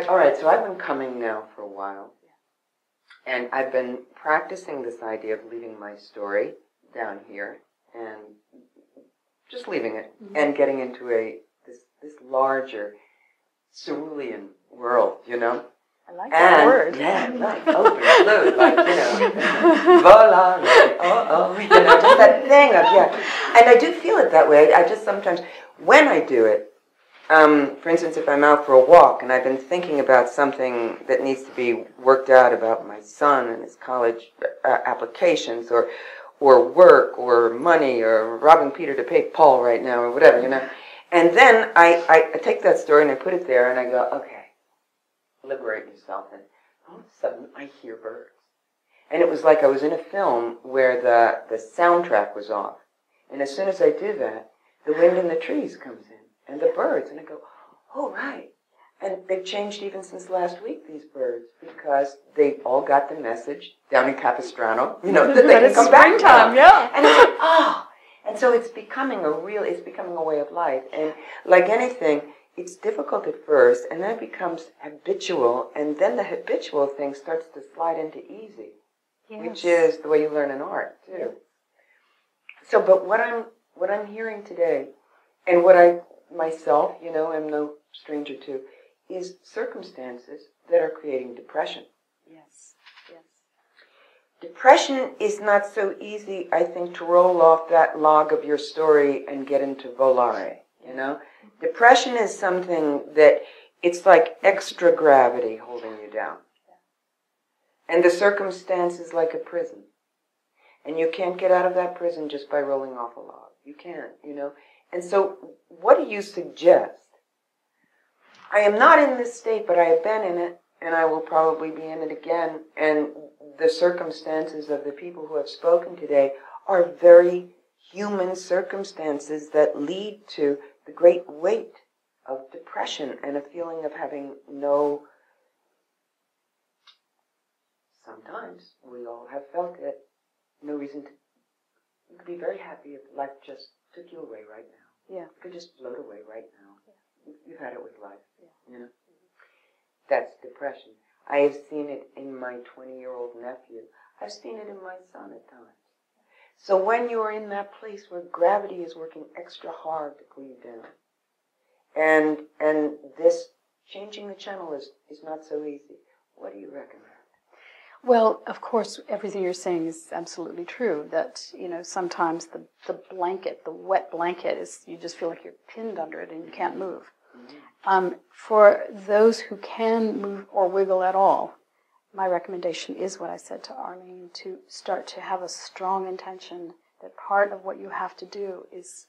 all right, so I've been coming now for a while, and I've been practicing this idea of leaving my story down here and just leaving it and getting into this larger cerulean world, you know. I like that word. Yeah, like open blue, like, you know, voila, like, you know, just that thing of, And I do feel it that way. I just sometimes, when I do it, for instance, if I'm out for a walk and I've been thinking about something that needs to be worked out about my son and his college applications or work or money or robbing Peter to pay Paul right now or whatever, you know. And then I take that story and I put it there and I go, okay, liberate yourself. And all of a sudden I hear birds. And it was like I was in a film where the soundtrack was off. And as soon as I do that, the wind in the trees comes in. And the birds, and I go, oh, right. And they've changed even since last week, these birds, because they all got the message down in Capistrano, you know, that they can come back now. Yeah. And it's like, oh. And so it's becoming a way of life. And like anything, it's difficult at first, and then it becomes habitual, and then the habitual thing starts to slide into easy, which is the way you learn an art, too. So, but what I'm hearing today, and what I myself, you know, am no stranger to, is circumstances that are creating depression. Yes. Depression is not so easy, I think, to roll off that log of your story and get into volare, you know? Depression is something that it's like extra gravity holding you down. And the circumstance is like a prison. And you can't get out of that prison just by rolling off a log. You can't, you know? And so, what do you suggest? I am not in this state, but I have been in it, and I will probably be in it again. And the circumstances of the people who have spoken today are very human circumstances that lead to the great weight of depression and a feeling of having no... Sometimes we all have felt it. No reason to... You could be very happy if life just took you away right now. Yeah. You could just float away right now. Yeah. You've had it with life. Yeah. You know? That's depression. I have seen it in my 20-year-old nephew. I've seen it in my son at times. So when you're in that place where gravity is working extra hard to pull you down, and this changing the channel is not so easy, what do you recommend? Well, of course, everything you're saying is absolutely true. That, you know, sometimes the blanket, the wet blanket, is you just feel like you're pinned under it and you can't move. Mm-hmm. For those who can move or wiggle at all, my recommendation is what I said to Arlene, to start to have a strong intention that part of what you have to do is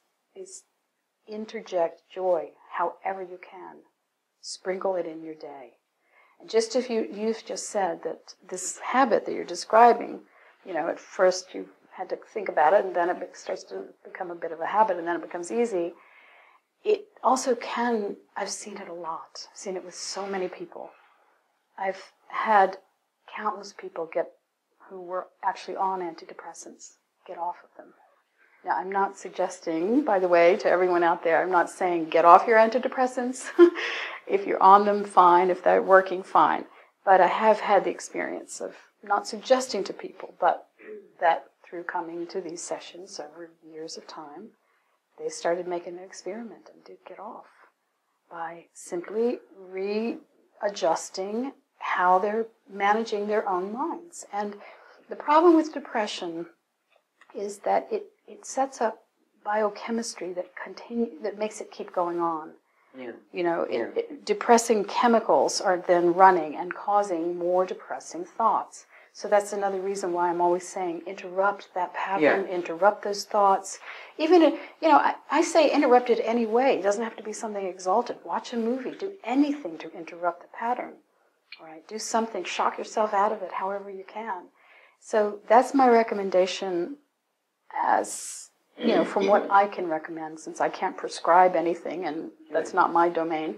interject joy however you can. Sprinkle it in your day. And just if you've just said that this habit that you're describing, you know, at first you had to think about it and then it starts to become a bit of a habit and then it becomes easy. It also can, I've seen it a lot. I've seen it with so many people. I've had countless people who were actually on antidepressants get off of them. Now, I'm not suggesting, by the way, to everyone out there, I'm not saying get off your antidepressants. If you're on them, fine. If they're working, fine. But I have had the experience of not suggesting to people, but that through coming to these sessions over years of time, they started making an experiment and did get off by simply readjusting how they're managing their own minds. And the problem with depression is that it sets up biochemistry that makes it keep going on. Yeah. You know, depressing chemicals are then running and causing more depressing thoughts. So that's another reason why I'm always saying interrupt that pattern, interrupt those thoughts. Even, I say interrupt it anyway. It doesn't have to be something exalted. Watch a movie. Do anything to interrupt the pattern. All right? Do something. Shock yourself out of it however you can. So that's my recommendation as, from what I can recommend, since I can't prescribe anything and that's not my domain.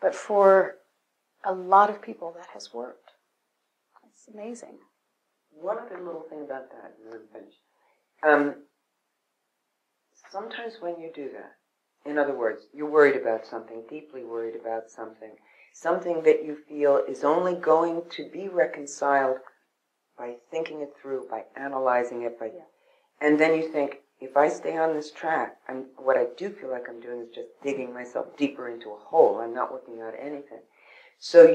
But for a lot of people, that has worked. It's amazing. One other little thing about that, and then finish. Sometimes when you do that, in other words, you're worried about something, deeply worried about something, something that you feel is only going to be reconciled by thinking it through, by analyzing it, and then you think, if I stay on this track, what I do feel like I'm doing is just digging myself deeper into a hole. I'm not working out anything. So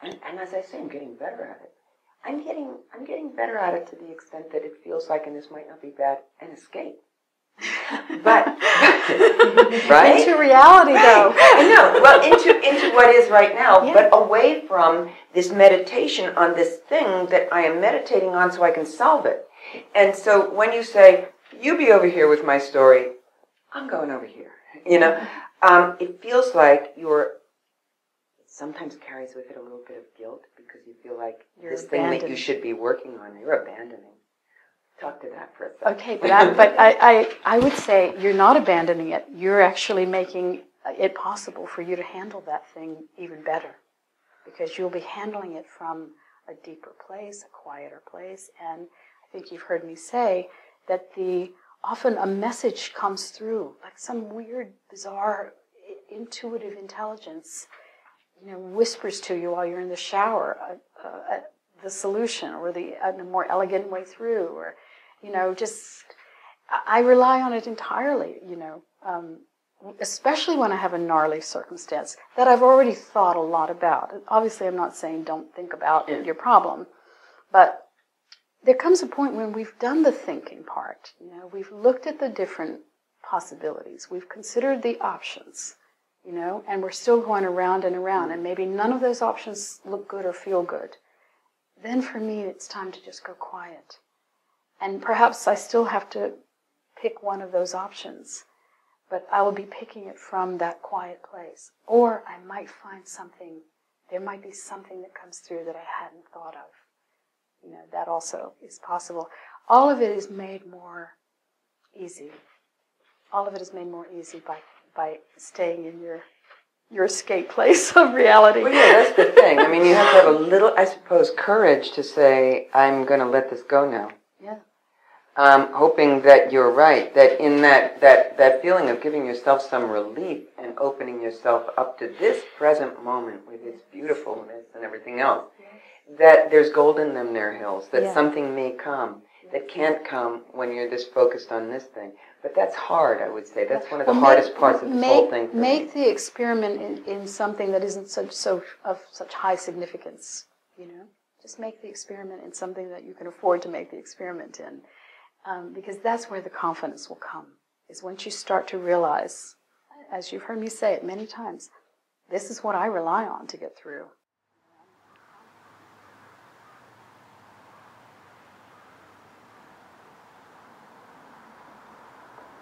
and as I say, I'm getting better at it. I'm getting better at it to the extent that it feels like, and this might not be bad, an escape. But right? Into reality, though. I know. Well, into what is right now, but away from this meditation on this thing that I am meditating on so I can solve it. And so when you say, you be over here with my story, I'm going over here. It feels like sometimes carries with it a little bit of guilt because you feel like this thing that you should be working on, you're abandoning. Talk to that for a second. Okay, but I would say you're not abandoning it. You're actually making it possible for you to handle that thing even better, because you'll be handling it from a deeper place, a quieter place. And I think you've heard me say that often a message comes through, like some weird, bizarre, intuitive intelligence, whispers to you while you're in the shower the solution or the more elegant way through, or I rely on it entirely, especially when I have a gnarly circumstance that I've already thought a lot about. Obviously, I'm not saying don't think about your problem, but there comes a point when we've done the thinking part. We've looked at the different possibilities. We've considered the options, and we're still going around and around, and maybe none of those options look good or feel good. Then for me, it's time to just go quiet. And perhaps I still have to pick one of those options, but I will be picking it from that quiet place. Or I might find there might be something that comes through that I hadn't thought of. That also is possible. All of it is made more easy. All of it is made more easy by staying in your escape place of reality. Well, yeah, that's the thing. You have to have a little, I suppose, courage to say, I'm going to let this go now. Yeah. Hoping that you're right, that in that feeling of giving yourself some relief and opening yourself up to this present moment with its beautifulness and everything else, that there's gold in them there hills, that something may come that can't come when you're this focused on this thing. But that's hard, I would say. That's one of the hardest parts of this whole thing for me. Make the experiment in something that isn't of such high significance, Just make the experiment in something that you can afford to make the experiment in. Because that's where the confidence will come, is once you start to realize, as you've heard me say it many times, this is what I rely on to get through.